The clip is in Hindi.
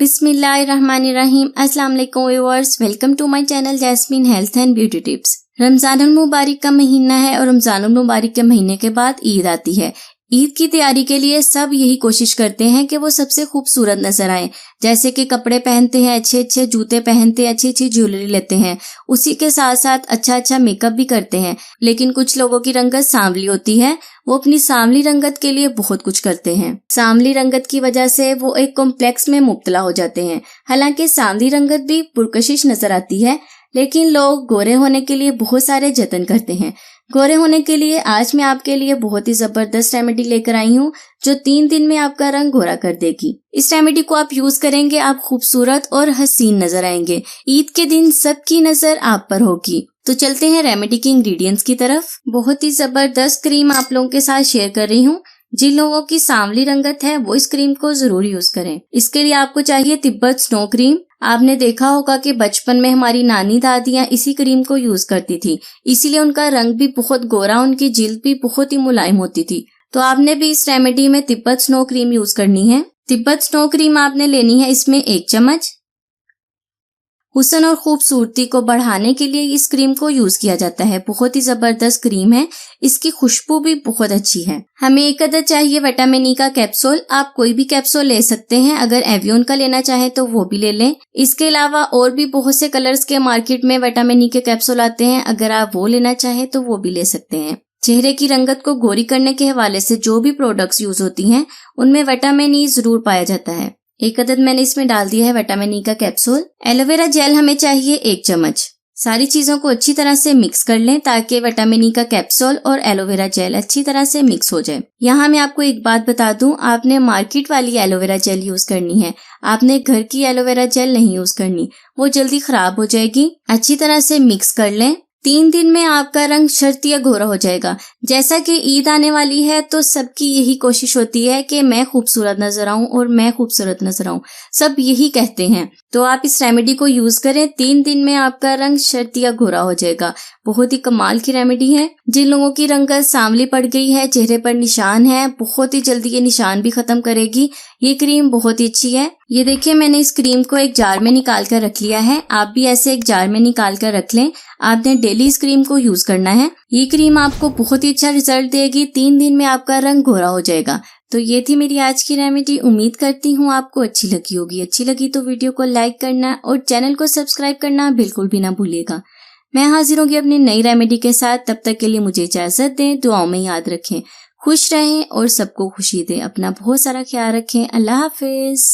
बिस्मिल्लाहिर्रहमानिर्रहीम। अस्सलाम वालेकुम viewers, welcome to my channel Jasmine health and beauty tips. रमजानुल मुबारक का महीना है और रमजानुल मुबारक के महीने के बाद ईद आती है। ईद की तैयारी के लिए सब यही कोशिश करते हैं कि वो सबसे खूबसूरत नजर आए। जैसे कि कपड़े पहनते हैं, अच्छे अच्छे जूते पहनते हैं, अच्छी अच्छी ज्वेलरी लेते हैं, उसी के साथ साथ अच्छा अच्छा मेकअप भी करते हैं। लेकिन कुछ लोगों की रंगत सांवली होती है, वो अपनी सांवली रंगत के लिए बहुत कुछ करते हैं। सांवली रंगत की वजह से वो एक कॉम्प्लेक्स में मुब्तला हो जाते हैं। हालांकि सांवली रंगत भी पुरकशिश नजर आती है, लेकिन लोग गोरे होने के लिए बहुत सारे जतन करते हैं। गोरे होने के लिए आज मैं आपके लिए बहुत ही जबरदस्त रेमेडी लेकर आई हूँ, जो 3 दिन में आपका रंग गोरा कर देगी। इस रेमेडी को आप यूज करेंगे, आप खूबसूरत और हसीन नजर आएंगे। ईद के दिन सबकी नजर आप पर होगी। तो चलते हैं रेमेडी के इंग्रेडिएंट्स की तरफ। बहुत ही जबरदस्त क्रीम आप लोगों के साथ शेयर कर रही हूँ। जिन लोगों की सांवली रंगत है वो इस क्रीम को जरूर यूज करें। इसके लिए आपको चाहिए तिब्बत स्नो क्रीम। आपने देखा होगा कि बचपन में हमारी नानी दादियां इसी क्रीम को यूज करती थी, इसीलिए उनका रंग भी बहुत गोरा, उनकी जिल्द भी बहुत ही मुलायम होती थी। तो आपने भी इस रेमेडी में तिब्बत स्नो क्रीम यूज करनी है। तिब्बत स्नो क्रीम आपने लेनी है, इसमें 1 चम्मच। हुस्न और खूबसूरती को बढ़ाने के लिए इस क्रीम को यूज किया जाता है। बहुत ही जबरदस्त क्रीम है, इसकी खुशबू भी बहुत अच्छी है। हमें 1 अदद चाहिए विटामिन ई का कैप्सूल। आप कोई भी कैप्सूल ले सकते हैं, अगर एवियन का लेना चाहे तो वो भी ले लें। इसके अलावा और भी बहुत से कलर्स के मार्केट में विटामिन ई के कैप्सूल आते हैं, अगर आप वो लेना चाहे तो वो भी ले सकते हैं। चेहरे की रंगत को गोरी करने के हवाले से जो भी प्रोडक्ट्स यूज होती हैं, उनमें विटामिन ई जरूर पाया जाता है। 1 अदद मैंने इसमें डाल दिया है विटामिन ई का कैप्सूल। एलोवेरा जेल हमें चाहिए 1 चम्मच। सारी चीजों को अच्छी तरह से मिक्स कर लें ताकि विटामिन ई का कैप्सूल और एलोवेरा जेल अच्छी तरह से मिक्स हो जाए। यहाँ मैं आपको एक बात बता दूं, आपने मार्केट वाली एलोवेरा जेल यूज करनी है, आपने घर की एलोवेरा जेल नहीं यूज करनी, वो जल्दी खराब हो जाएगी। अच्छी तरह से मिक्स कर लें। 3 दिन में आपका रंग शर्तिया गोरा हो जाएगा। जैसा कि ईद आने वाली है तो सबकी यही कोशिश होती है कि मैं खूबसूरत नजर आऊं और मैं खूबसूरत नजर आऊं, सब यही कहते हैं। तो आप इस रेमेडी को यूज करें, 3 दिन में आपका रंग शर्तिया गोरा हो जाएगा। बहुत ही कमाल की रेमेडी है। जिन लोगों की रंगत सांवली पड़ गई है, चेहरे पर निशान है, बहुत ही जल्दी ये निशान भी खत्म करेगी। ये क्रीम बहुत ही अच्छी है। ये देखिए, मैंने इस क्रीम को एक जार में निकाल कर रख लिया है। आप भी ऐसे एक जार में निकाल कर रख लें। आपने डेली इस क्रीम को यूज करना है। ये क्रीम आपको बहुत ही अच्छा रिजल्ट देगी। 3 दिन में आपका रंग गोरा हो जाएगा। तो ये थी मेरी आज की रेमेडी। उम्मीद करती हूँ आपको अच्छी लगी होगी। अच्छी लगी तो वीडियो को लाइक करना और चैनल को सब्सक्राइब करना बिल्कुल भी ना भूलिएगा। मैं हाजिर होंगी अपनी नई रेमेडी के साथ। तब तक के लिए मुझे इजाजत दें। दुआओं में याद रखें, खुश रहें और सबको खुशी दें। अपना बहुत सारा ख्याल रखें। अल्लाह हाफिज।